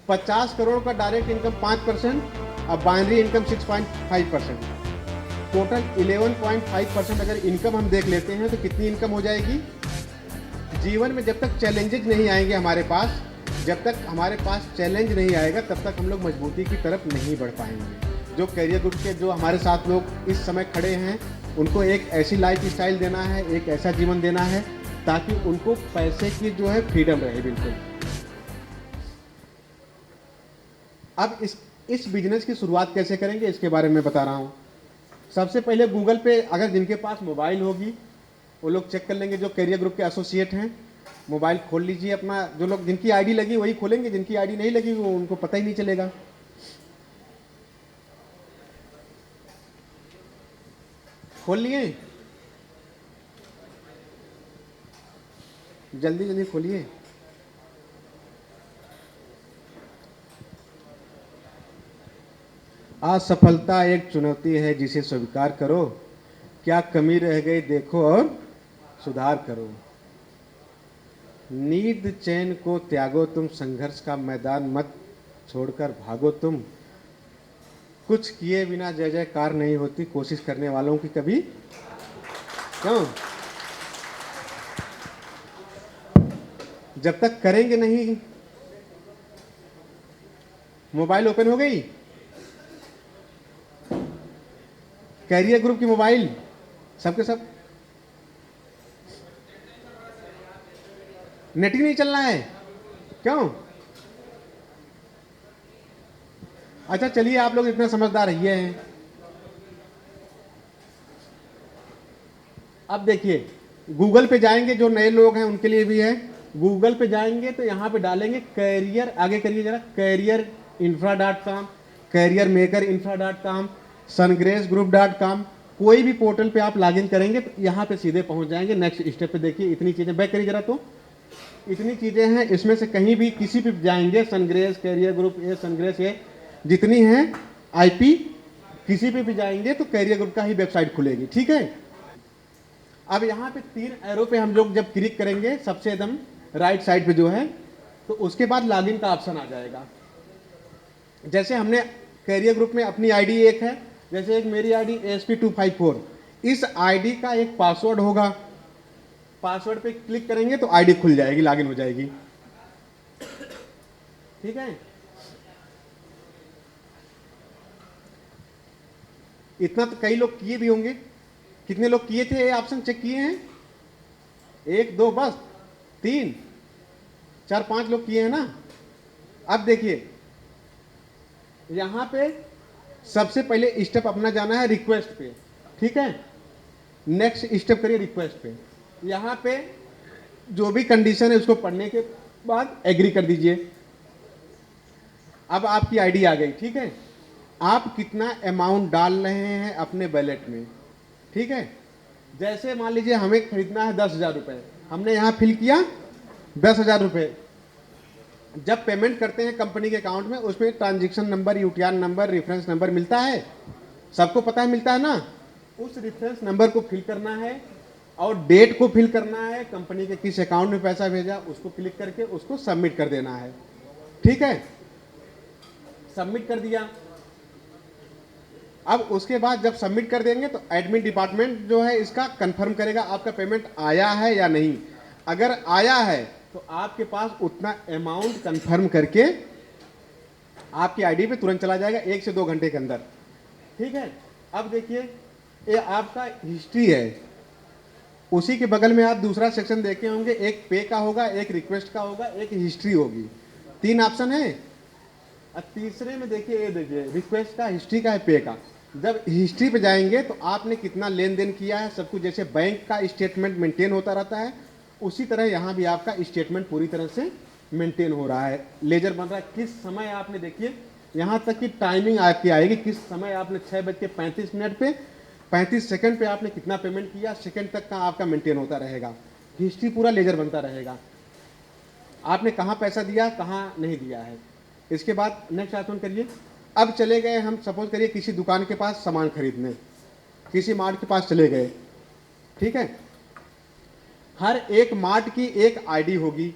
50 करोड़ का direct income 5%, अब binary income 6.5%, total 11.5% अगर इनकम हम देख लेते हैं तो कितनी इनकम हो जाएगी। जीवन में जब तक चैलेंजेस नहीं आएंगे हमारे पास, जब तक हमारे पास चैलेंज नहीं आएगा तब तक हम लोग मजबूती की तरफ नहीं बढ़ पाएंगे। जो कैरियर ग्रुप के जो हमारे साथ लोग इस समय खड़े हैं, उनको एक ऐसी लाइफ स्टाइल देना है, एक ऐसा जीवन देना है ताकि उनको पैसे की जो है फ्रीडम रहे बिल्कुल। अब इस बिजनेस की शुरुआत कैसे करेंगे इसके बारे में बता रहा हूँ। सबसे पहले गूगल पे अगर जिनके पास मोबाइल होगी वो लोग चेक कर लेंगे, जो कैरियर ग्रुप के एसोसिएट हैं, मोबाइल खोल लीजिए अपना। जो लोग जिनकी आईडी लगी वही खोलेंगे, जिनकी आईडी नहीं लगी वो उनको पता ही नहीं चलेगा। खोल लिए, जल्दी जल्दी खोलिए। असफलता एक चुनौती है जिसे स्वीकार करो, क्या कमी रह गई देखो और सुधार करो। नींद चैन को त्यागो तुम, संघर्ष का मैदान मत छोड़कर भागो तुम। कुछ किए बिना जय जयकार नहीं होती, कोशिश करने वालों की कभी क्यों। जब तक करेंगे नहीं। मोबाइल ओपन हो गई, कैरियर ग्रुप की मोबाइल सबके सब। नेट ही नहीं चलना है क्यों। अच्छा चलिए, आप लोग इतना समझदार ही हैं। अब देखिए, गूगल पे जाएंगे, जो नए लोग हैं उनके लिए भी है। गूगल पे जाएंगे तो यहाँ पे डालेंगे कैरियर, आगे करिए जरा, career infra.com, career maker infra.com, sungraceGroup.com। कोई भी पोर्टल पे आप लॉगिन करेंगे तो यहाँ पे सीधे पहुँच जाएंगे। नेक्स्ट स्टेप पे देखिए, इतनी चीज़ें बैक करिए जरा, तो इतनी चीज़ें हैं, इसमें से कहीं भी किसी पे जाएंगे, सनग्रेस, कैरियर ग्रुप, ये सनग्रेस, ये जितनी हैं आईपी, किसी पे भी जाएंगे तो कैरियर ग्रुप का ही वेबसाइट खुलेगी। ठीक है। अब यहाँ पे 3 एरो पे हम लोग जब क्लिक करेंगे सबसे एकदम राइट साइड पे जो है, तो उसके बाद लॉगिन का ऑप्शन आ जाएगा। जैसे हमने कैरियर ग्रुप में अपनी आईडी एक है, जैसे एक मेरी आईडी ASP254, इस आईडी का एक पासवर्ड होगा। पासवर्ड पे क्लिक करेंगे तो आईडी खुल जाएगी, लॉगिन हो जाएगी। ठीक है। इतना तो कई लोग किए भी होंगे। कितने लोग किए थे, ये ऑप्शन चेक किए हैं? 1 2 बस 3 4 5 लोग किए हैं ना। अब देखिए, यहां पे सबसे पहले स्टेप अपना जाना है रिक्वेस्ट पे। ठीक है। नेक्स्ट स्टेप करिए रिक्वेस्ट पे। यहां पे जो भी कंडीशन है उसको पढ़ने के बाद एग्री कर दीजिए। अब आपकी आईडी आ गई। ठीक है। आप कितना अमाउंट डाल रहे हैं अपने वैलेट में। ठीक है। जैसे मान लीजिए हमें खरीदना है 10,000 रुपये, हमने यहाँ फिल किया 10,000 रुपये। जब पेमेंट करते हैं कंपनी के अकाउंट में, उसमें transaction number, UTR number, reference number मिलता है, सबको पता है मिलता है ना। उस रेफरेंस नंबर को फिल करना है और डेट को फिल करना है, कंपनी के किस अकाउंट में पैसा भेजा उसको क्लिक करके उसको सबमिट कर देना है। ठीक है। सबमिट कर दिया। अब उसके बाद जब सबमिट कर देंगे तो एडमिन डिपार्टमेंट जो है इसका कंफर्म करेगा आपका पेमेंट आया है या नहीं। अगर आया है तो आपके पास उतना अमाउंट कंफर्म करके आपकी आईडी पे तुरंत चला जाएगा 1 से 2 घंटे के अंदर। ठीक है। अब देखिए, ये आपका हिस्ट्री है। उसी के बगल में आप दूसरा सेक्शन देखे होंगे, एक पे का होगा, एक रिक्वेस्ट का होगा, एक हिस्ट्री होगी। 3 ऑप्शन है। और तीसरे में देखिए, ये देखिए रिक्वेस्ट का, हिस्ट्री का है, पे का। जब हिस्ट्री पे जाएंगे तो आपने कितना लेन देन किया है सब कुछ, जैसे बैंक का स्टेटमेंट मेंटेन होता रहता है उसी तरह यहाँ भी आपका स्टेटमेंट पूरी तरह से मेंटेन हो रहा है, लेजर बन रहा है। किस समय आपने, देखिए यहाँ तक कि टाइमिंग आपकी आएगी, किस समय आपने 6:35 पे 35 सेकंड पे आपने कितना पेमेंट किया, सेकंड तक का आपका मेंटेन होता रहेगा। हिस्ट्री पूरा लेजर बनता रहेगा, आपने कहाँ पैसा दिया कहाँ नहीं दिया है। इसके बाद नेक्स्ट ऑप्शन करिए। अब चले गए हम, सपोज करिए किसी दुकान के पास सामान खरीदने, किसी मार्ट के पास चले गए। ठीक है। हर एक मार्ट की एक आईडी होगी।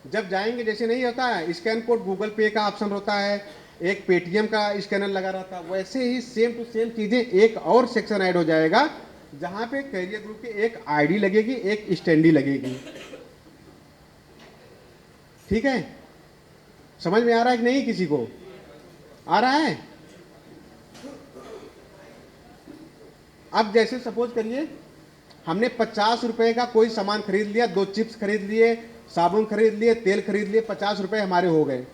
जब जाएंगे, जैसे नहीं होता है स्कैन कोड, गूगल पे का ऑप्शन होता है, एक पेटीएम का स्कैनर लगा रहता है, वैसे ही सेम टू सेम चीजें एक और सेक्शन ऐड हो जाएगा जहां पे कैरियर ग्रुप की एक आईडी लगेगी, एक स्टैंडी लगेगी। ठीक है, समझ में आ रहा है कि नहीं? किसी को आ रहा है? अब जैसे सपोज करिए हमने 50 रुपए का कोई सामान खरीद लिया, 2 चिप्स खरीद लिए, साबुन खरीद लिए, तेल खरीद लिए, 50 रुपए हमारे हो गए।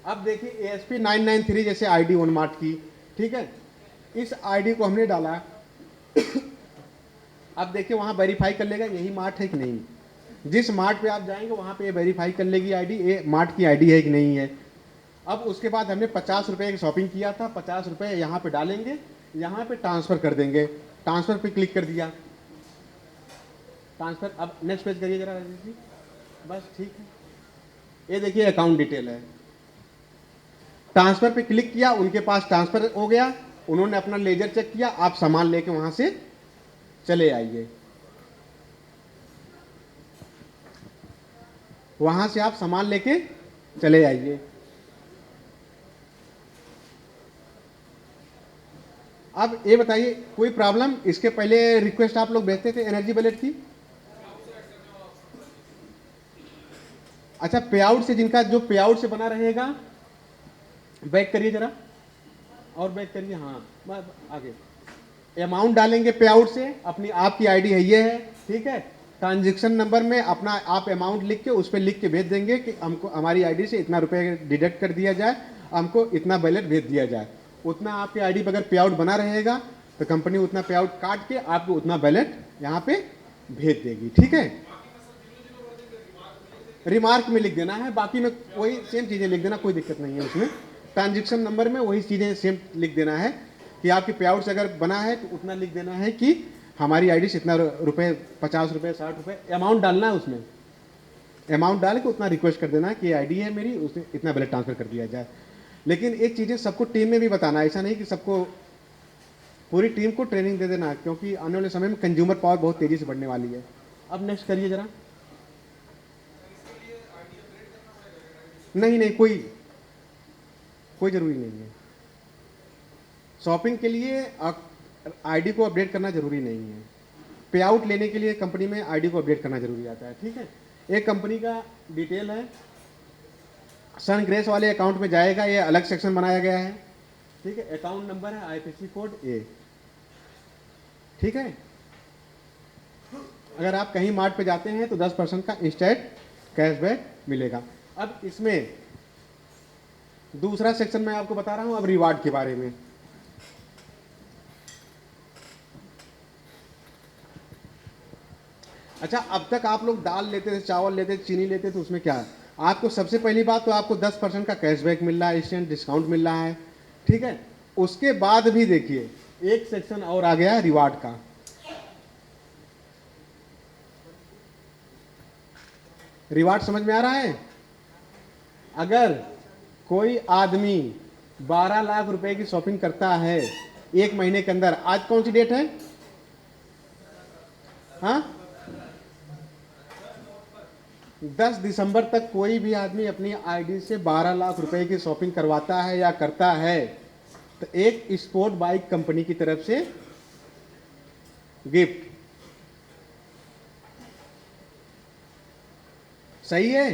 अब देखिए ASP 993 जैसे आईडी वनमार्ट की, ठीक है, इस आईडी को हमने डाला। अब देखिए वहां वेरीफाई कर लेगा यही मार्ट है कि नहीं। जिस मार्ट पे आप जाएंगे वहां पे वेरीफाई कर लेगी आईडी, ये मार्ट की आईडी है कि नहीं है। अब उसके बाद हमने 50 रुपए की शॉपिंग किया था, 50 रुपए यहाँ पे डालेंगे, यहाँ पे ट्रांसफर कर देंगे, ट्रांसफर पे क्लिक कर दिया, ट्रांसफर। अब नेक्स्ट पेज करिए जरा राजेश जी, बस ठीक है। ये देखिए अकाउंट डिटेल है, ट्रांसफर पे क्लिक किया, उनके पास ट्रांसफर हो गया, उन्होंने अपना लेजर चेक किया, आप सामान लेके वहां से चले आइए, वहां से आप सामान लेके चले आइए। अब ये बताइए कोई प्रॉब्लम? इसके पहले रिक्वेस्ट आप लोग भेजते थे एनर्जी वैलेट की? अच्छा, पे आउट से, जिनका जो पे आउट से बना रहेगा, बैक करिए जरा और बैक करिए, हाँ आगे। अमाउंट डालेंगे पे आउट से, अपनी आपकी आईडी है ये है, ठीक है। ट्रांजेक्शन नंबर में अपना आप अमाउंट लिख के उस पर लिख के भेज देंगे कि हमको हमारी आईडी से इतना रुपए डिडक्ट कर दिया जाए, हमको इतना बैलेट भेज दिया जाए। उतना आपकी आईडी पर अगर पे आउट बना रहेगा तो कंपनी उतना पे आउट काट के आपको उतना बैलेट यहाँ पे भेज देगी, ठीक है। रिमार्क में लिख देना है, बाकी में वही सेम चीजें लिख देना, कोई दिक्कत नहीं है उसमें। ट्रांजेक्शन नंबर में वही चीजें सेम लिख देना है कि आपके पे आउट अगर बना है तो उतना लिख देना है कि हमारी आईडी से इतना रुपए, 50 रुपए, 60 रुपए, अमाउंट डालना है उसमें। अमाउंट डाल के उतना रिक्वेस्ट कर देना है कि आईडी है मेरी, उसमें इतना बैलेट ट्रांसफर कर दिया जाए। लेकिन एक चीजें सबको टीम में भी बताना, ऐसा नहीं कि सबको, पूरी टीम को ट्रेनिंग दे देना, क्योंकि आने वाले समय में कंज्यूमर पावर बहुत तेजी से बढ़ने वाली है। अब नेक्स्ट करिए जरा। नहीं नहीं, कोई जरूरी नहीं है। शॉपिंग के लिए आईडी को अपडेट करना जरूरी नहीं है। पे आउट लेने के लिए कंपनी में आईडी को अपडेट करना जरूरी आता है, ठीक है। एक कंपनी का डिटेल है, सन ग्रेस वाले अकाउंट में जाएगा, ये अलग सेक्शन बनाया गया है, ठीक है। अकाउंट नंबर है IFSC कोड A, ठीक है। अगर आप कहीं मार्ट पे जाते हैं तो 10% का इंस्टेंट कैशबैक मिलेगा। अब इसमें दूसरा सेक्शन मैं आपको बता रहा हूं अब रिवार्ड के बारे में। अच्छा, अब तक आप लोग दाल लेते थे, चावल लेते थे, चीनी लेते थे, उसमें क्या है? आपको सबसे पहली बात तो आपको 10% का कैशबैक मिल रहा है, इंस्टेंट डिस्काउंट मिल रहा है, ठीक है। उसके बाद भी देखिए एक सेक्शन और आ गया रिवार्ड का। रिवार्ड समझ में आ रहा है? अगर कोई आदमी 12 लाख रुपए की शॉपिंग करता है एक महीने के अंदर, आज कौन सी डेट है? हाँ, 10 दिसंबर तक कोई भी आदमी अपनी आईडी से 12 लाख रुपए की शॉपिंग करवाता है या करता है तो एक स्पोर्ट बाइक कंपनी की तरफ से गिफ्ट। सही है?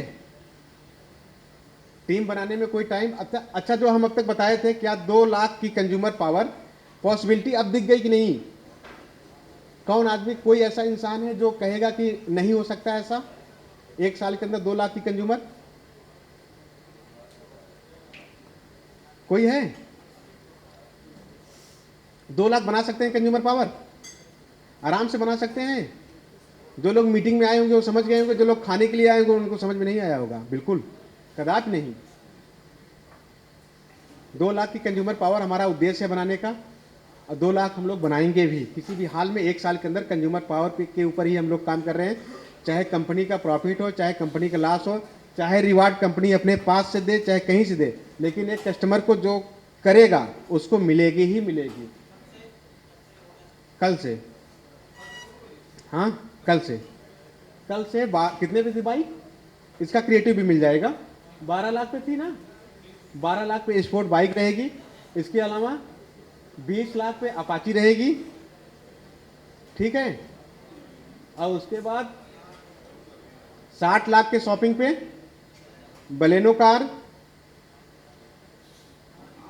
टीम बनाने में कोई टाइम। अच्छा, जो हम अब तक बताए थे, क्या 2 लाख की कंज्यूमर पावर पॉसिबिलिटी अब दिख गई कि नहीं? कौन आदमी, कोई ऐसा इंसान है जो कहेगा कि नहीं हो सकता ऐसा एक साल के अंदर 2 लाख की कंज्यूमर? कोई है? 2 लाख बना सकते हैं कंज्यूमर पावर? आराम से बना सकते हैं। जो लोग मीटिंग में आए होंगे वो समझ गए होंगे, जो लोग खाने के लिए आए होंगे उनको समझ में नहीं आया होगा, बिल्कुल कदापि नहीं। 2 लाख की कंज्यूमर पावर हमारा उद्देश्य है बनाने का, और 2 लाख हम लोग बनाएंगे भी किसी भी हाल में। एक साल के अंदर कंज्यूमर पावर के ऊपर ही हम लोग काम कर रहे हैं, चाहे कंपनी का प्रॉफिट हो, चाहे कंपनी का लॉस हो, चाहे रिवार्ड कंपनी अपने पास से दे, चाहे कहीं से दे, लेकिन एक कस्टमर को जो करेगा उसको मिलेगी ही मिलेगी। कल से, हाँ कल से कल से कितने पे थी बाइक? इसका क्रिएटिव भी मिल जाएगा। 12 लाख पे थी ना, 12 लाख पे स्पोर्ट बाइक रहेगी। इसके अलावा 20 लाख पे अपाची रहेगी, ठीक है। और उसके बाद 60 लाख के शॉपिंग पे बलेनो कार,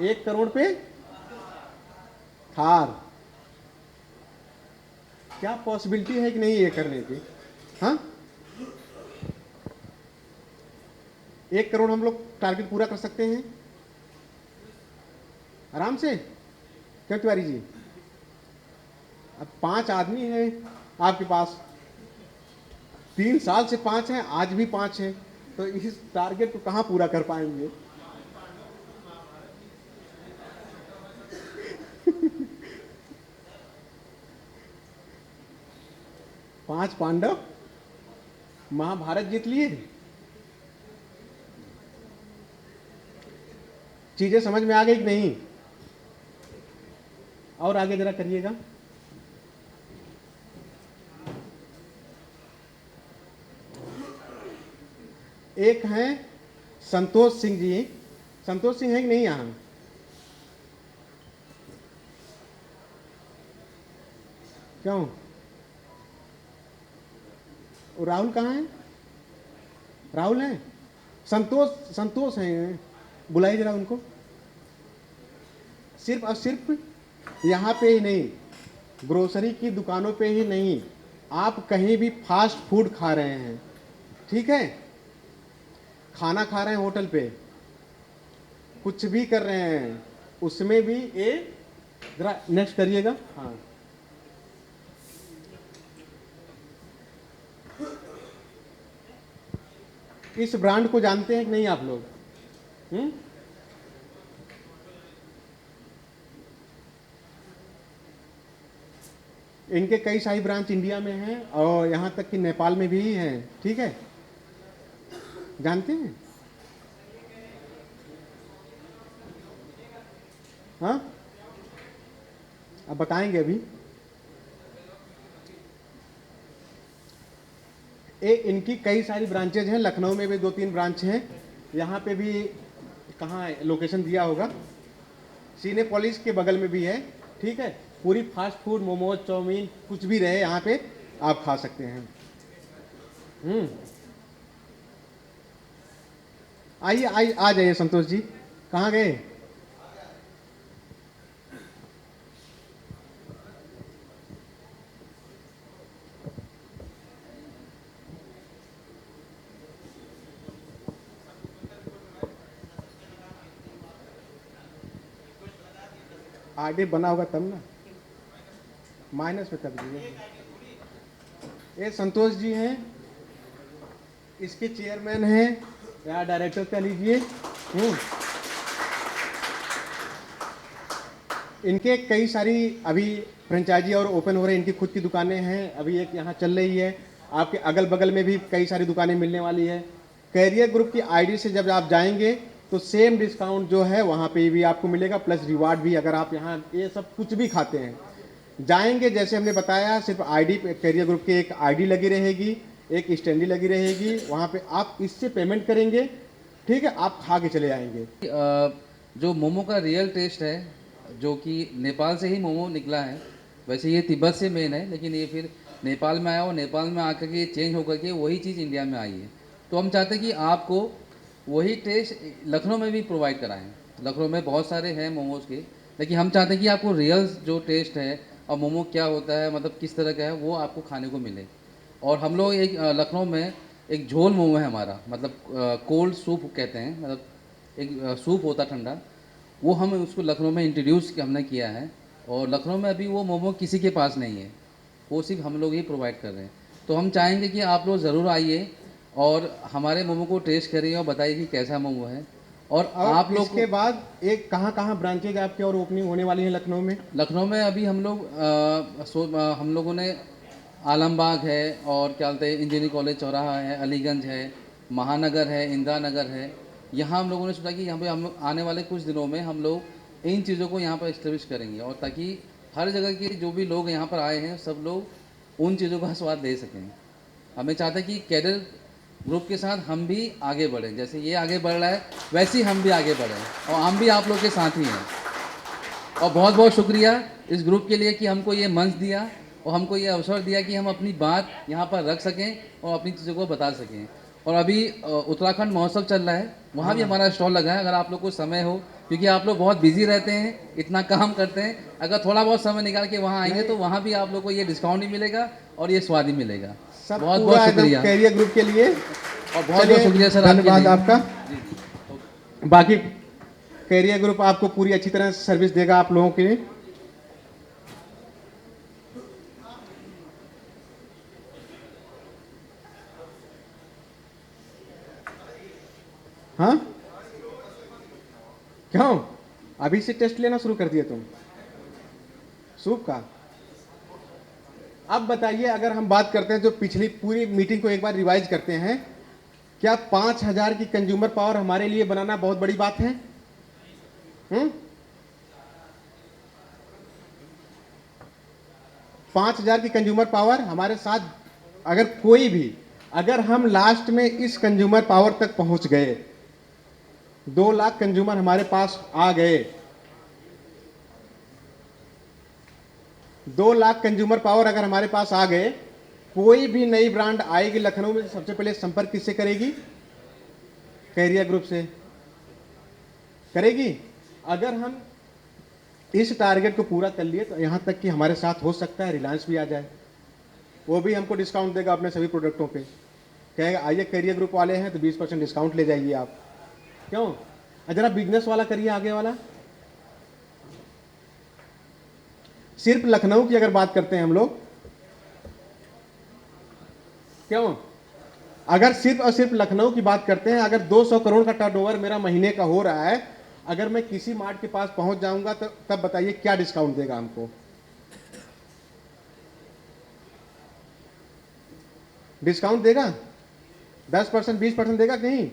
1 करोड़ पे थार। क्या पॉसिबिलिटी है कि नहीं ये करने की? हाँ, 1 करोड़ हम लोग टारगेट पूरा कर सकते हैं आराम से। क्यों तिवारी जी? अब 5 आदमी हैं आपके पास, 3 साल से 5 हैं, आज भी 5 हैं, तो इस टारगेट को कहाँ पूरा कर पाएंगे? पांच पांडव महाभारत जीत लिए। चीजें समझ में आ गई कि नहीं? और आगे जरा करिएगा। एक हैं संतोष सिंह जी। संतोष सिंह है कि नहीं यहां? क्यों? वो राहुल कहाँ है? राहुल है? संतोष, संतोष हैं, बुलाइए जरा उनको। सिर्फ और सिर्फ यहाँ पे ही नहीं, ग्रोसरी की दुकानों पे ही नहीं, आप कहीं भी फास्ट फूड खा रहे हैं, ठीक है, खाना खा रहे हैं होटल पे, कुछ भी कर रहे हैं, उसमें भी ये जरा नेक्स्ट करिएगा। हाँ, इस ब्रांड को जानते हैं कि नहीं आप लोग? इनके कई सारी ब्रांच इंडिया में हैं और यहाँ तक कि नेपाल में भी हैं, ठीक है। जानते हैं? हाँ, अब बताएंगे अभी। इनकी कई सारी ब्रांचेज हैं, लखनऊ में भी 2-3 ब्रांच हैं, यहाँ पे भी, कहाँ लोकेशन दिया होगा, सिनेपोलिस के बगल में भी है, ठीक है। पूरी फास्ट फूड, मोमोज, चाउमीन, कुछ भी रहे यहाँ पे आप खा सकते हैं। आइए आइए, आ जाइए संतोष जी। कहाँ गए? आगे बना होगा तब ना, माइनस में कर दीजिए। ये संतोष जी हैं, इसके चेयरमैन हैं या डायरेक्टर कह लीजिए। इनके कई सारी अभी फ्रेंचाइजी और ओपन हो रहे हैं, इनकी खुद की दुकानें हैं, अभी एक यहाँ चल रही है, आपके अगल बगल में भी कई सारी दुकानें मिलने वाली है। कैरियर ग्रुप की आईडी से जब आप जाएंगे तो सेम डिस्काउंट जो है वहाँ पे भी आपको मिलेगा, प्लस रिवार्ड भी, अगर आप यहाँ ये सब कुछ भी खाते हैं। जाएंगे जैसे हमने बताया, सिर्फ आईडी, कैरियर ग्रुप की एक आईडी लगी रहेगी, एक स्टैंडी लगी रहेगी, वहाँ पे आप इससे पेमेंट करेंगे, ठीक है, आप खा के चले आएंगे। जो मोमो का रियल टेस्ट है, जो कि नेपाल से ही मोमो निकला है, वैसे ये तिब्बत से मेन है, लेकिन ये फिर नेपाल में आया और नेपाल में आकर के चेंज होकर के वही चीज़ इंडिया में आई है। तो हम चाहते हैं कि आपको वही टेस्ट लखनऊ में भी प्रोवाइड कराएं। लखनऊ में बहुत सारे हैं मोमोज़ के, लेकिन हम चाहते हैं कि आपको रियल जो टेस्ट है और मोमो क्या होता है, मतलब किस तरह का है, वो आपको खाने को मिले। और हम लोग एक लखनऊ में एक झोल मोमो है हमारा, मतलब कोल्ड सूप कहते हैं, मतलब एक सूप होता ठंडा, वो हम उसको लखनऊ में इंट्रोड्यूस हमने किया है। और लखनऊ में अभी वो मोमो किसी के पास नहीं है, वो सिर्फ हम लोग ही प्रोवाइड कर रहे हैं। तो हम चाहेंगे कि आप लोग ज़रूर आइए और हमारे मोमो को टेस्ट करिए और बताइए कि कैसा मोमो है। और आप लोग इसके बाद एक कहाँ ब्रांचेज आपके और ओपनिंग होने वाली है लखनऊ में? लखनऊ में अभी हम लोग हम लोगों ने आलमबाग है, और क्या बोलते हैं, इंजीनियरिंग कॉलेज चौराहा है, अलीगंज है, महानगर है, इंदिरा नगर है। यहाँ हम लोगों ने सोचा कि यहाँ पे हम आने वाले कुछ दिनों में हम लोग इन चीज़ों को यहाँ पर इस्टेब्लिश करेंगे, और ताकि हर जगह के जो भी लोग यहाँ पर आए हैं सब लोग उन चीज़ों का स्वाद ले सकें। हमें चाहते हैं कि कैडर ग्रुप के साथ हम भी आगे बढ़ें, जैसे ये आगे बढ़ रहा है वैसे ही हम भी आगे बढ़ें, और हम भी आप लोग के साथ ही हैं। और बहुत बहुत शुक्रिया इस ग्रुप के लिए कि हमको ये मंच दिया और हमको ये अवसर दिया कि हम अपनी बात यहाँ पर रख सकें और अपनी चीज़ों को बता सकें। और अभी उत्तराखंड महोत्सव चल रहा है, वहाँ भी हमारा स्टॉल लगा है। अगर आप लोग को समय हो, क्योंकि आप लोग बहुत बिजी रहते हैं, इतना काम करते हैं, अगर थोड़ा बहुत समय निकाल के वहाँ आएंगे तो वहाँ भी आप लोग को ये डिस्काउंट भी मिलेगा और ये स्वाद ही मिलेगा। सब बहुत पूरा बहुत एकदम शुक्रिया कैरियर ग्रुप के लिए। और बहुत बहुत चलिए, शुक्रिया सर, धन्यवाद आपके लिए। आपका। बाकी कैरियर ग्रुप आपको पूरी अच्छी तरह सर्विस देगा आप लोगों के लिए। हाँ, क्यों अभी से टेस्ट लेना शुरू कर दिए तुम सूप का? अब बताइए, अगर हम बात करते हैं जो पिछली पूरी मीटिंग को एक बार रिवाइज करते हैं, क्या 5,000 की कंज्यूमर पावर हमारे लिए बनाना बहुत बड़ी बात है? 5,000 की कंज्यूमर पावर हमारे साथ, अगर कोई भी, अगर हम लास्ट में इस कंज्यूमर पावर तक पहुंच गए, 2 लाख कंज्यूमर हमारे पास आ गए, 2 लाख कंज्यूमर पावर अगर हमारे पास आ गए, कोई भी नई ब्रांड आएगी लखनऊ में, सबसे पहले संपर्क किससे करेगी? कैरियर ग्रुप से करेगी। अगर हम इस टारगेट को पूरा कर लिए तो यहां तक कि हमारे साथ हो सकता है रिलायंस भी आ जाए, वो भी हमको डिस्काउंट देगा अपने सभी प्रोडक्टों पे, कहेगा आइए कैरियर ग्रुप वाले हैं तो 20% डिस्काउंट ले जाइए आप। क्यों? जरा बिजनेस वाला करिए, आगे वाला। सिर्फ लखनऊ की अगर बात करते हैं हम लोग, क्यों, अगर सिर्फ और सिर्फ लखनऊ की बात करते हैं, अगर 200 करोड़ का टर्नओवर मेरा महीने का हो रहा है, अगर मैं किसी मार्ट के पास पहुंच जाऊंगा तो तब बताइए क्या डिस्काउंट देगा हमको? डिस्काउंट देगा? 10%, 20% देगा कि नहीं?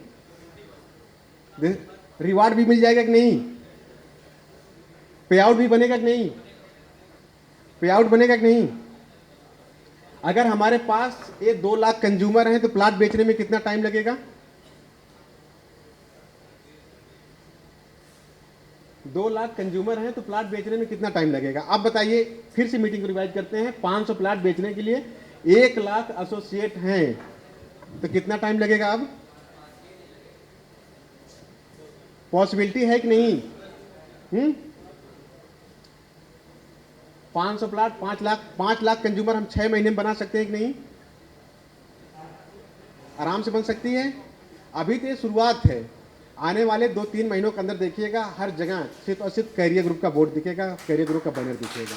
रिवार्ड भी मिल जाएगा कि नहीं? पे आउट भी बनेगा कि नहीं? पे आउट बनेगा कि नहीं? अगर हमारे पास ये 2 लाख कंज्यूमर हैं तो प्लाट बेचने में कितना टाइम लगेगा? 2 लाख कंज्यूमर हैं तो प्लाट बेचने में कितना टाइम लगेगा? अब बताइए, फिर से मीटिंग को रिवाइज करते हैं। 500 प्लाट बेचने के लिए 1 लाख एसोसिएट हैं तो कितना टाइम लगेगा? अब पॉसिबिलिटी है कि नहीं? 500 प्लाट, 5 लाख कंज्यूमर हम 6 महीने में बना सकते हैं कि नहीं? आराम से बन सकती है। अभी तो ये शुरुआत है, आने वाले 2-3 महीनों के अंदर देखिएगा हर जगह सिर्फ और सिर्फ कैरियर ग्रुप का बोर्ड दिखेगा, कैरियर ग्रुप का बैनर दिखेगा।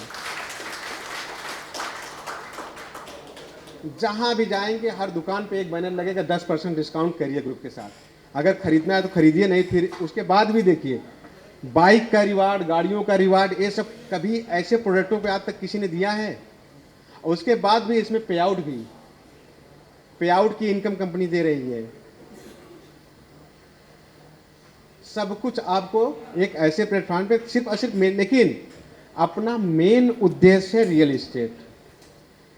जहां भी जाएंगे हर दुकान पे एक बैनर लगेगा, 10% डिस्काउंट कैरियर ग्रुप के साथ। अगर खरीदना है तो खरीदिए, नहीं फिर उसके बाद भी देखिए बाइक का रिवार्ड, गाड़ियों का रिवार्ड, ये सब कभी ऐसे प्रोडक्टों पे आज तक किसी ने दिया है? और उसके बाद भी इसमें पे आउट भी, पे आउट की इनकम कंपनी दे रही है। सब कुछ आपको एक ऐसे प्लेटफॉर्म पे सिर्फ और सिर्फ लेकिन अपना मेन उद्देश्य है रियल एस्टेट।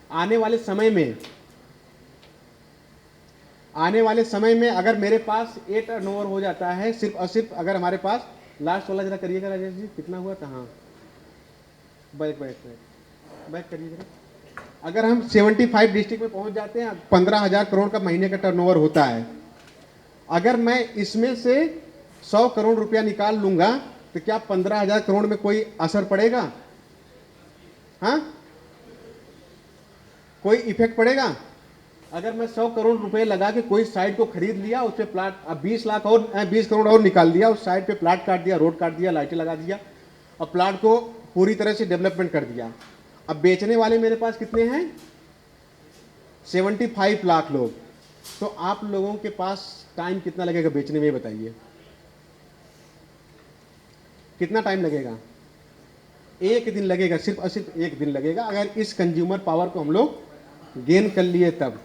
आने वाले समय में अगर मेरे पास ये टर्नओवर हो जाता है, सिर्फ और सिर्फ अगर हमारे पास, लास्ट वाला जरा करिएगा राजेश जी, कितना हुआ था? हाँ, बैक करिए जरा। अगर हम 75 डिस्ट्रिक्ट में पहुंच जाते हैं, 15,000 करोड़ का महीने का टर्नओवर होता है, अगर मैं इसमें से 100 करोड़ रुपया निकाल लूंगा तो क्या 15,000 करोड़ में कोई असर पड़ेगा? हाँ, कोई इफेक्ट पड़ेगा? अगर मैं 100 करोड़ रुपए लगा के कोई साइट को खरीद लिया, उस पर प्लाट, अब 20 करोड़ और निकाल दिया, उस साइट पे प्लाट काट दिया, रोड काट दिया, लाइटें लगा दिया और प्लाट को पूरी तरह से डेवलपमेंट कर दिया। अब बेचने वाले मेरे पास कितने हैं? 75 लाख लोग। तो आप लोगों के पास टाइम कितना लगेगा बेचने में, बताइए कितना टाइम लगेगा? 1 दिन लगेगा, सिर्फ और सिर्फ 1 दिन लगेगा, अगर इस कंज्यूमर पावर को हम लोग गेन कर लिए तब।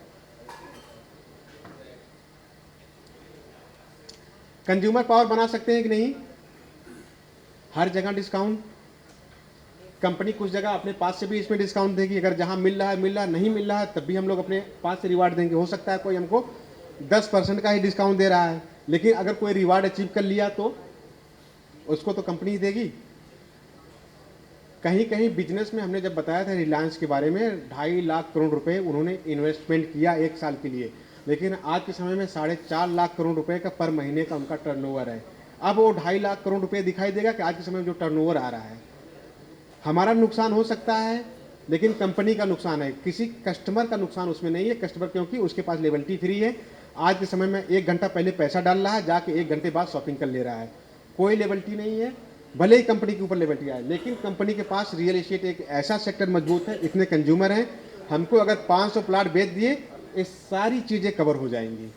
कंज्यूमर पावर बना सकते हैं कि नहीं? हर जगह डिस्काउंट कंपनी कुछ जगह अपने पास से भी इसमें डिस्काउंट देगी, अगर जहाँ मिल रहा है, नहीं मिल रहा है तब भी हम लोग अपने पास से रिवार्ड देंगे। हो सकता है कोई हमको 10% का ही डिस्काउंट दे रहा है, लेकिन अगर कोई रिवार्ड अचीव कर लिया तो उसको तो कंपनी ही देगी। कहीं कहीं बिजनेस में हमने जब बताया था रिलायंस के बारे में, 2.5 लाख करोड़ रुपए उन्होंने इन्वेस्टमेंट किया 1 साल के लिए, लेकिन आज के समय में 4.5 लाख करोड़ रुपए का पर महीने का उनका टर्नओवर है। अब वो 2.5 लाख करोड़ रुपए दिखाई देगा कि आज के समय में जो टर्नओवर आ रहा है। हमारा नुकसान हो सकता है, लेकिन कंपनी का नुकसान है, किसी कस्टमर का नुकसान उसमें नहीं है। कस्टमर क्योंकि उसके पास लेवल्टी फ्री है, आज के समय में 1 घंटा पहले पैसा डाल रहा है, जाके 1 घंटे बाद शॉपिंग कर ले रहा है, कोई लेवल्टी नहीं है। भले ही कंपनी के ऊपर लेवल्टी आए, लेकिन कंपनी के पास रियल एस्टेट एक ऐसा सेक्टर मजबूत है, इतने कंज्यूमर हैं, हमको अगर 500 प्लाट बेच दिए, ये सारी चीजें कवर हो जाएंगी।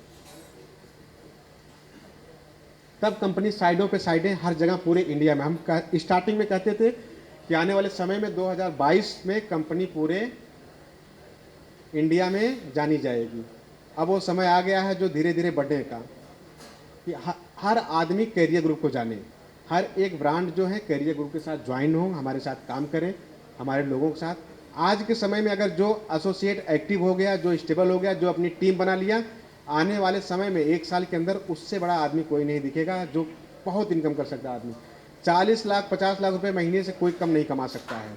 तब कंपनी साइडों पे साइडें हर जगह पूरे इंडिया में, हम स्टार्टिंग में कहते थे कि आने वाले समय में 2022 में कंपनी पूरे इंडिया में जानी जाएगी। अब वो समय आ गया है जो धीरे धीरे बढ़ने का, कि हर आदमी कैरियर ग्रुप को जाने, हर एक ब्रांड जो है कैरियर ग्रुप के साथ ज्वाइन हो, हमारे साथ काम करें, हमारे लोगों के साथ। आज के समय में अगर जो एसोसिएट एक्टिव हो गया, जो स्टेबल हो गया, जो अपनी टीम बना लिया, आने वाले समय में 1 साल के अंदर उससे बड़ा आदमी कोई नहीं दिखेगा जो बहुत इनकम कर सकता आदमी। 40 लाख 50 लाख रुपए महीने से कोई कम नहीं कमा सकता है।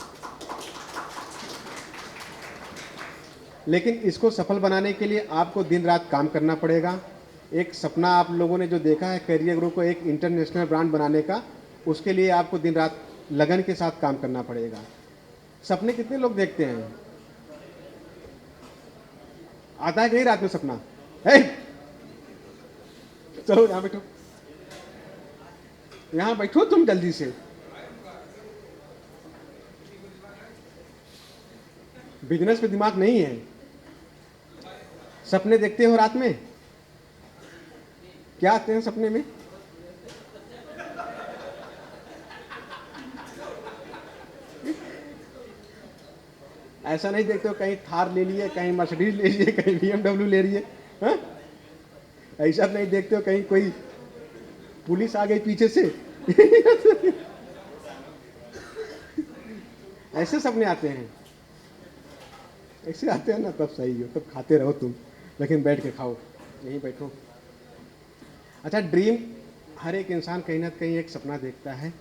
लेकिन इसको सफल बनाने के लिए आपको दिन रात काम करना पड़ेगा। एक सपना आप लोगों ने जो देखा है कैरियर ग्रुप को एक इंटरनेशनल ब्रांड बनाने का, उसके लिए आपको दिन रात लगन के साथ काम करना पड़ेगा। सपने कितने लोग देखते हैं? आता है कि नहीं रात में सपना? चलो यहां बैठो, यहां बैठो तुम जल्दी से। बिजनेस पे दिमाग नहीं है, सपने देखते हो रात में? क्या आते हैं सपने में? ऐसा नहीं देखते हो कहीं थार ले लिए, कहीं मर्सिडीज ले लिए, कहीं BMW ले लिए, हाँ? ऐसा नहीं देखते हो कहीं कोई पुलिस आ गई पीछे से? ऐसे सपने आते हैं, ऐसे आते हैं ना, तब सही हो, तब खाते रहो तुम, लेकिन बैठ के खाओ, यहीं बैठो। अच्छा, ड्रीम हर एक इंसान कहीं ना कहीं एक सपना देखता है।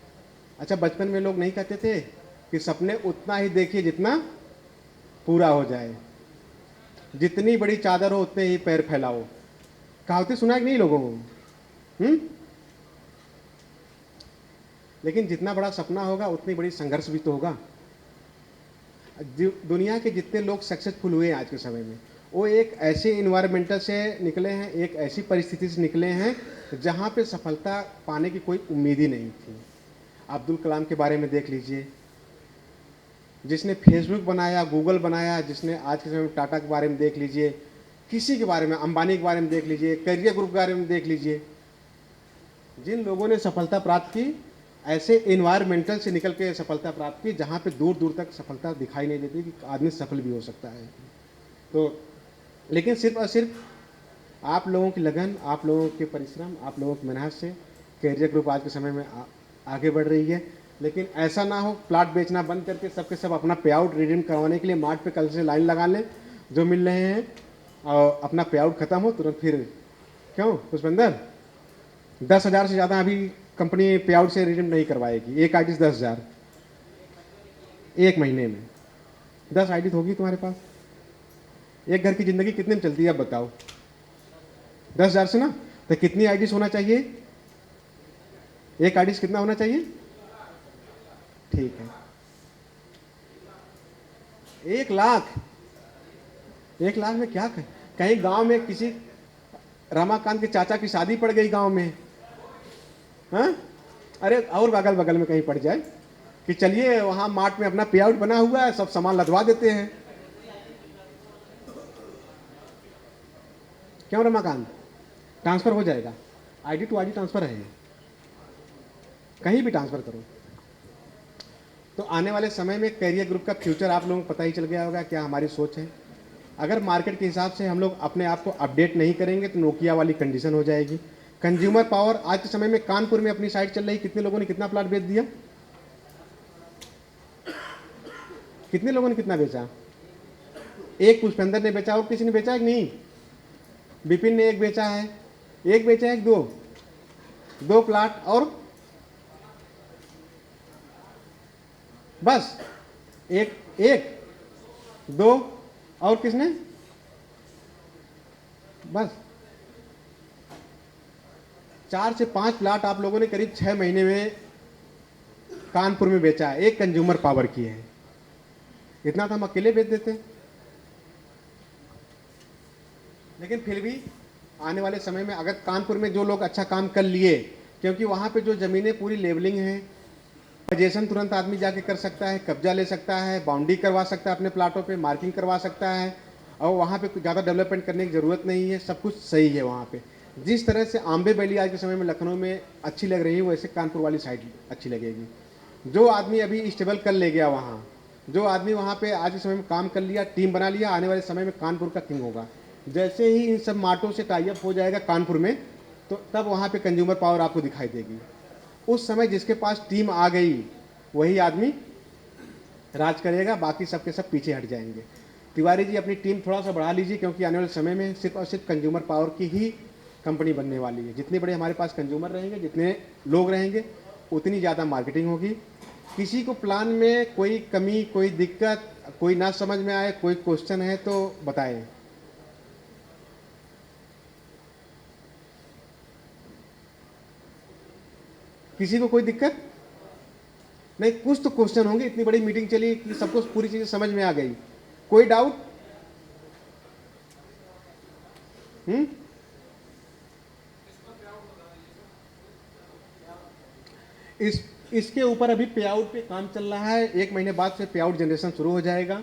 अच्छा, बचपन में लोग नहीं कहते थे कि सपने उतना ही देखिए जितना पूरा हो जाए, जितनी बड़ी चादर हो उतने ही पैर फैलाओ। कहावतें सुना है कि नहीं लोगों को? लेकिन जितना बड़ा सपना होगा उतनी बड़ी संघर्ष भी तो होगा। दुनिया के जितने लोग सक्सेसफुल हुए आज के समय में, वो एक ऐसे इन्वायरमेंटल से निकले हैं, एक ऐसी परिस्थिति से निकले हैं जहाँ पे सफलता पाने की कोई उम्मीद ही नहीं थी। अब्दुल कलाम के बारे में देख लीजिए, जिसने फेसबुक बनाया, गूगल बनाया, जिसने आज के समय में टाटा के बारे में देख लीजिए, किसी के बारे में, अंबानी के बारे में देख लीजिए, कैरियर ग्रुप के बारे में देख लीजिए। जिन लोगों ने सफलता प्राप्त की, ऐसे इन्वायरमेंटल से निकल के सफलता प्राप्त की जहाँ पे दूर दूर तक सफलता दिखाई नहीं देती कि आदमी सफल भी हो सकता है। तो लेकिन सिर्फ और सिर्फ आप लोगों की लगन, आप लोगों के परिश्रम, आप लोगों की मेहनत से कैरियर ग्रुप आज के समय में आगे बढ़ रही है। लेकिन ऐसा ना हो प्लाट बेचना बंद करके सबके सब अपना पे आउट रिडीम करवाने के लिए मार्ट पे कल से लाइन लगा लें, जो मिल रहे हैं, और अपना पे आउट खत्म हो तुरंत फिर। क्यों पुष्पेंद्र? 10,000 से ज़्यादा अभी कंपनी पे आउट से रिडीम नहीं करवाएगी। एक आईडी 10,000 एक महीने में, 10 आईडी होगी तुम्हारे पास। एक घर की जिंदगी कितने में चलती है अब बताओ? 10,000 से ना, तो कितनी आईडीज होना चाहिए? एक आईडीज कितना होना चाहिए? ठीक है, 1 लाख। 1 लाख में क्या कहीं गांव में किसी रमाकांत के चाचा की शादी पड़ गई गांव में, हाँ? अरे और बगल बगल में कहीं पड़ जाए कि चलिए वहां मार्ट में अपना पे आउट बना हुआ है, सब सामान लदवा देते हैं। क्यों रमाकांत? ट्रांसफर हो जाएगा, आईडी टू आईडी ट्रांसफर है, कहीं भी ट्रांसफर करो। तो आने वाले समय में कैरियर ग्रुप का फ्यूचर आप लोगों को पता ही चल गया होगा क्या हमारी सोच है। अगर मार्केट के हिसाब से हम लोग अपने आप को अपडेट नहीं करेंगे तो नोकिया वाली कंडीशन हो जाएगी। कंज्यूमर पावर आज के समय में कानपुर में अपनी साइट चल रही, कितने लोगों ने कितना प्लाट बेच दिया? कितने लोगों ने कितना बेचा? एक पुष्पेंद्र ने बेचा और किसी ने बेचा है कि नहीं? विपिन ने एक बेचा है, एक बेचा है कि दो? दो प्लाट और बस एक एक दो और किसने? बस 4 से 5 प्लाट आप लोगों ने करीब 6 महीने में कानपुर में बेचा है। एक कंज्यूमर पावर की है, इतना तो हम अकेले बेच देते। लेकिन फिर भी आने वाले समय में अगर कानपुर में जो लोग अच्छा काम कर लिए, क्योंकि वहाँ पे जो ज़मीनें पूरी लेवलिंग हैं, पजेशन तुरंत आदमी जाके कर सकता है, कब्जा ले सकता है, बाउंड्री करवा सकता है अपने प्लाटों पे, मार्किंग करवा सकता है, और वहाँ पे कुछ ज़्यादा डेवलपमेंट करने की ज़रूरत नहीं है, सब कुछ सही है वहाँ पे। जिस तरह से आम्बे वैली आज के समय में लखनऊ में अच्छी लग रही है, वैसे कानपुर वाली साइड अच्छी लगेगी। जो आदमी अभी स्टेबल कर ले गया वहाँ, जो आदमी वहाँ पे आज के समय में काम कर लिया, टीम बना लिया, आने वाले समय में कानपुर का किंग होगा। जैसे ही इन सब मार्टों से टाई अप हो जाएगा कानपुर में, तो तब वहाँ पे कंज्यूमर पावर आपको दिखाई देगी। उस समय जिसके पास टीम आ गई वही आदमी राज करेगा, बाकी सबके सब पीछे हट जाएंगे। तिवारी जी अपनी टीम थोड़ा सा बढ़ा लीजिए, क्योंकि आने वाले समय में सिर्फ और सिर्फ कंज्यूमर पावर की ही कंपनी बनने वाली है। जितने बड़े हमारे पास कंज्यूमर रहेंगे, जितने लोग रहेंगे, उतनी ज़्यादा मार्केटिंग होगी। किसी को प्लान में कोई कमी, कोई दिक्कत, कोई ना समझ में आए, कोई क्वेश्चन है तो बताएं। किसी को कोई दिक्कत नहीं? कुछ तो क्वेश्चन होंगे, इतनी बड़ी मीटिंग चली कि सबको पूरी चीजें समझ में आ गई। कोई डाउट? इसके ऊपर अभी पे आउट पे काम चल रहा है। 1 महीने बाद से पे आउट जनरेशन शुरू हो जाएगा।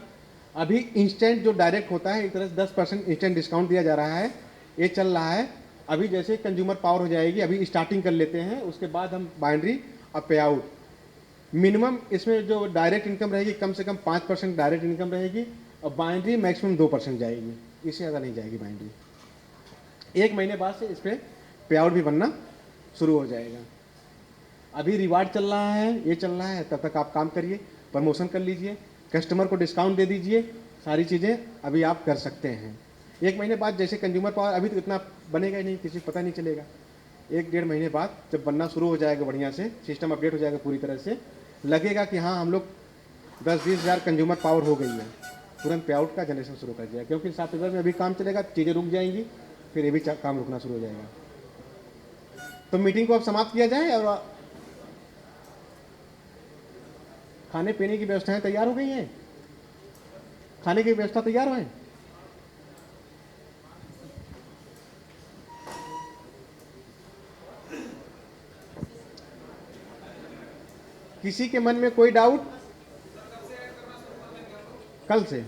अभी इंस्टेंट जो डायरेक्ट होता है, एक तरह से 10% इंस्टेंट डिस्काउंट दिया जा रहा है, ये चल रहा है। अभी जैसे कंज्यूमर पावर हो जाएगी, अभी स्टार्टिंग कर लेते हैं, उसके बाद हम बाइंड्री और पे आउट। मिनिमम इसमें जो डायरेक्ट इनकम रहेगी, कम से कम 5% डायरेक्ट इनकम रहेगी, और बाइंड्री मैक्सिमम 2% जाएगी, इससे ज़्यादा नहीं जाएगी बाइंड्री। 1 महीने बाद से इस पर पे आउट भी बनना शुरू हो जाएगा। अभी रिवार्ड चल रहा है, ये चल रहा है, तब तक आप काम करिए, प्रमोशन कर लीजिए, कस्टमर को डिस्काउंट दे दीजिए, सारी चीज़ें अभी आप कर सकते हैं। 1 महीने बाद जैसे कंज्यूमर पावर, अभी तो इतना बनेगा ही नहीं, किसी को पता नहीं चलेगा। 1-1.5 महीने बाद जब बनना शुरू हो जाएगा, बढ़िया से सिस्टम अपडेट हो जाएगा पूरी तरह से, लगेगा कि हाँ हम लोग 10-20 हज़ार कंज्यूमर पावर हो गई है, तुरंत पे आउट का जनरेशन शुरू कर दिया। क्योंकि 7 अप्रैल में अभी काम चलेगा, चीज़ें रुक जाएंगी, फिर ये भी काम रुकना शुरू हो जाएगा। तो मीटिंग को अब समाप्त किया जाए, और खाने पीने की व्यवस्थाएं तैयार हो गई हैं? खाने की व्यवस्था तैयार है? किसी के मन में कोई डाउट? कल से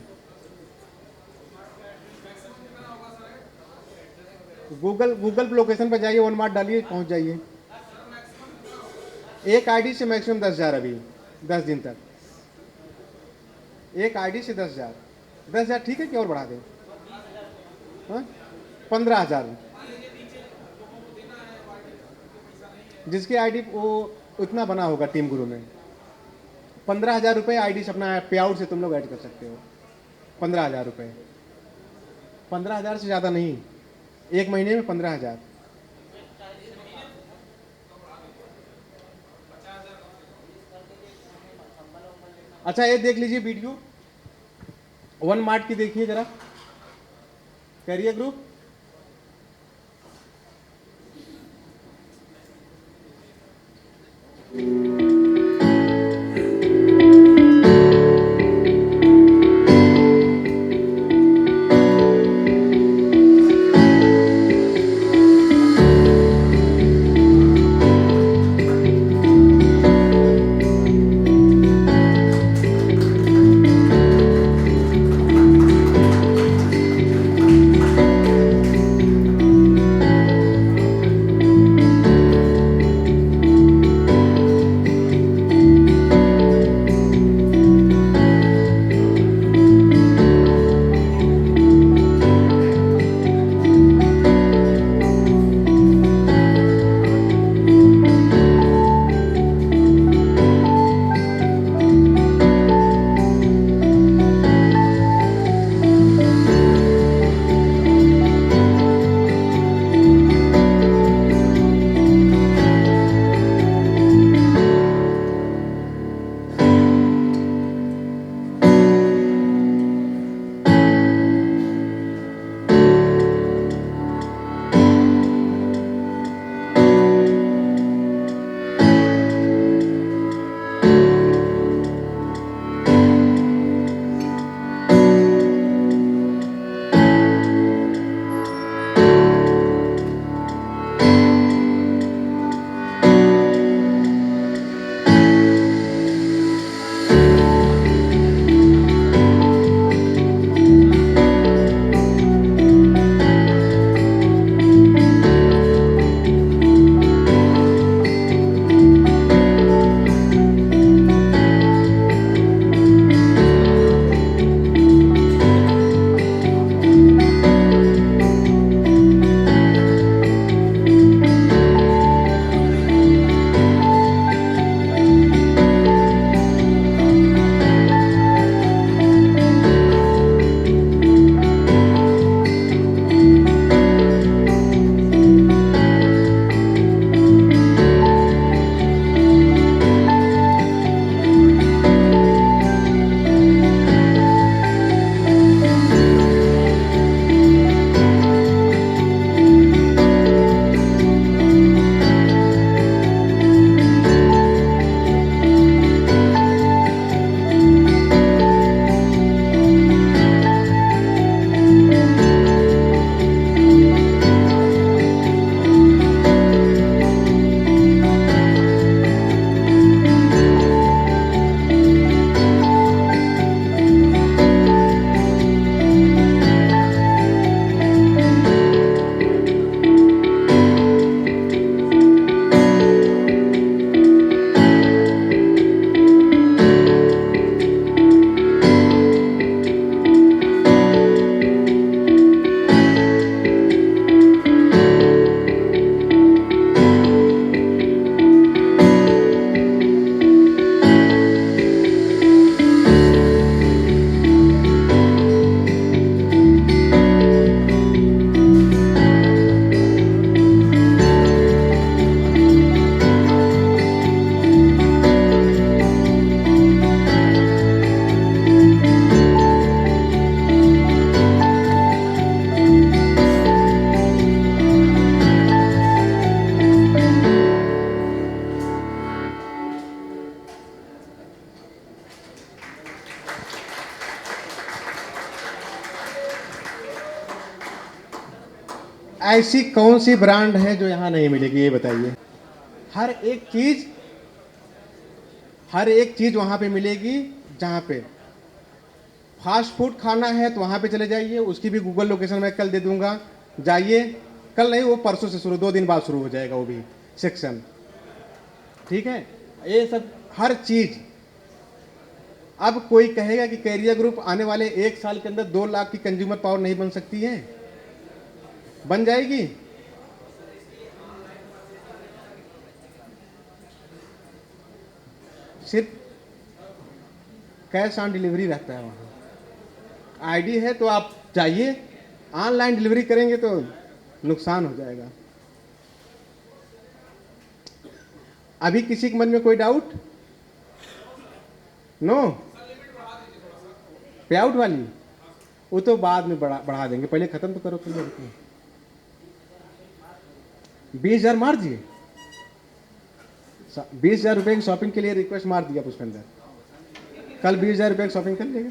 गूगल लोकेशन पर जाइए, 1 मार्ट डालिए, पहुंच जाइए। एक आईडी से मैक्सिमम 10,000 अभी 10 दिन तक, एक आईडी से 10,000। 10,000 ठीक है कि और बढ़ा दें? 15,000 जिसकी आईडी वो उतना बना होगा टीम गुरु में। 15,000 रुपये आईडी से अपना पे आउट से तुम लोग ऐड कर सकते हो। 15,000 रुपये, 15,000 से ज़्यादा नहीं, 1 महीने में 15,000। अच्छा ये देख लीजिए वीडियो, 1 मार्ट की देखिए जरा, कैरियर ग्रुप। ऐसी कौन सी ब्रांड है जो यहाँ नहीं मिलेगी, ये बताइए। हर एक चीज वहाँ पे मिलेगी। जहाँ पे फास्ट फूड खाना है तो वहाँ पे चले जाइए, उसकी भी गूगल लोकेशन मैं कल दे दूंगा, जाइए। कल नहीं, वो परसों से शुरू, 2 दिन बाद शुरू हो जाएगा वो भी सेक्शन, ठीक है। ये सब हर चीज। अब कोई कहेगा कि कैरियर ग्रुप आने वाले 1 साल के अंदर 2 लाख की कंज्यूमर पावर नहीं बन सकती है? बन जाएगी। सिर्फ कैश ऑन डिलीवरी रहता है वहाँ। आईडी है तो आप जाइए, ऑनलाइन डिलीवरी करेंगे तो नुकसान हो जाएगा। अभी किसी के मन में कोई डाउट? नो? पे आउट वाली वो तो बाद में बढ़ा देंगे, पहले खत्म तो करो तुम लोग। 20,000 मार दिए। 20,000 रुपये की शॉपिंग के लिए रिक्वेस्ट मार दिया पुष्पेंद्र। कल 20,000 रुपये की शॉपिंग कर लेगा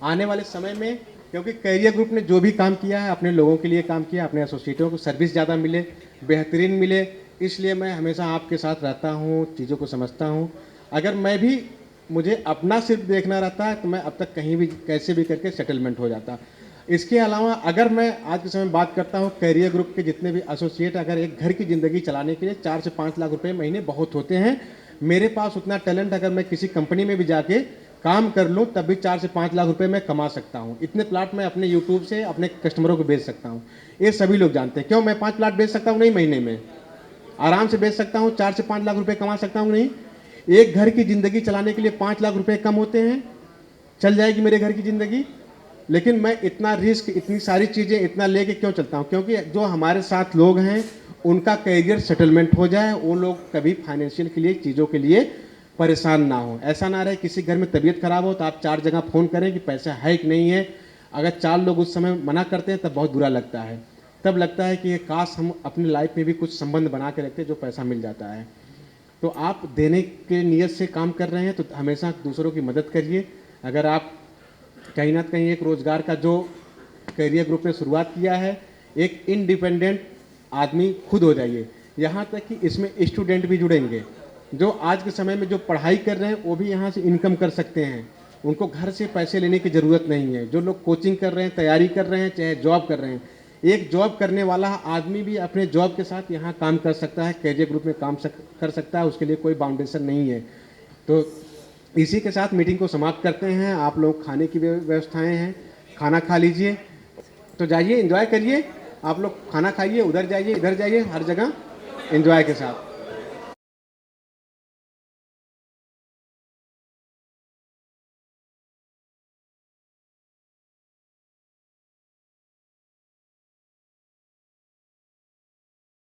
आने वाले समय में। क्योंकि कैरियर ग्रुप ने जो भी काम किया है अपने लोगों के लिए काम किया, अपने एसोसिएटों को सर्विस ज़्यादा मिले, बेहतरीन मिले, इसलिए मैं हमेशा आपके साथ रहता हूँ, चीज़ों को समझता हूँ। अगर मैं भी, मुझे अपना सिर्फ देखना रहता है तो मैं अब तक कहीं भी कैसे भी करके सेटलमेंट हो जाता। इसके अलावा अगर मैं आज के समय में बात करता हूँ, कैरियर ग्रुप के जितने भी एसोसिएट अगर एक घर की ज़िंदगी चलाने के लिए 4 से 5 लाख रुपए महीने बहुत होते हैं। मेरे पास उतना टैलेंट अगर मैं किसी कंपनी में भी जाके काम कर लूँ तब भी 4 से 5 लाख रुपए मैं कमा सकता हूँ। इतने प्लाट मैं अपने यूट्यूब से अपने कस्टमरों को बेच सकता हूँ। ये सभी लोग जानते हैं। क्यों मैं 5 प्लाट बेच सकता हूँ? नहीं, महीने में आराम से बेच सकता हूँ। 4 से 5 लाख रुपए कमा सकता हूँ। नहीं, एक घर की ज़िंदगी चलाने के लिए 5 लाख रुपए कम होते हैं, चल जाएगी मेरे घर की ज़िंदगी। लेकिन मैं इतना रिस्क, इतनी सारी चीज़ें इतना लेके क्यों चलता हूँ? क्योंकि जो हमारे साथ लोग हैं उनका कैरियर सेटलमेंट हो जाए, वो लोग कभी फाइनेंशियल के लिए, चीज़ों के लिए परेशान ना हो। ऐसा ना रहे किसी घर में तबीयत खराब हो तो आप 4 जगह फ़ोन करें कि पैसा है कि नहीं है। अगर 4 लोग उस समय मना करते हैं तब बहुत बुरा लगता है। तब लगता है कि ये काश हम अपनी लाइफ में भी कुछ संबंध बना के रखते जो पैसा मिल जाता है। तो आप देने के नियत से काम कर रहे हैं तो हमेशा दूसरों की मदद करिए। अगर आप कहीं ना कहीं एक रोज़गार का जो कैरियर ग्रुप ने शुरुआत किया है, एक इंडिपेंडेंट आदमी खुद हो जाइए। यहाँ तक कि इसमें स्टूडेंट भी जुड़ेंगे जो आज के समय में जो पढ़ाई कर रहे हैं वो भी यहाँ से इनकम कर सकते हैं। उनको घर से पैसे लेने की ज़रूरत नहीं है। जो लोग कोचिंग कर रहे हैं, तैयारी कर रहे हैं, चाहे जॉब कर रहे हैं, एक जॉब करने वाला आदमी भी अपने जॉब के साथ यहाँ काम कर सकता है, कैरियर ग्रुप में काम कर सकता है। उसके लिए कोई बाउंडेशन नहीं है। तो इसी के साथ मीटिंग को समाप्त करते हैं। आप लोग खाने की व्यवस्थाएं हैं, खाना खा लीजिए। तो जाइए, एंजॉय करिए। आप लोग खाना खाइए, उधर जाइए, इधर जाइए, हर जगह एंजॉय के साथ।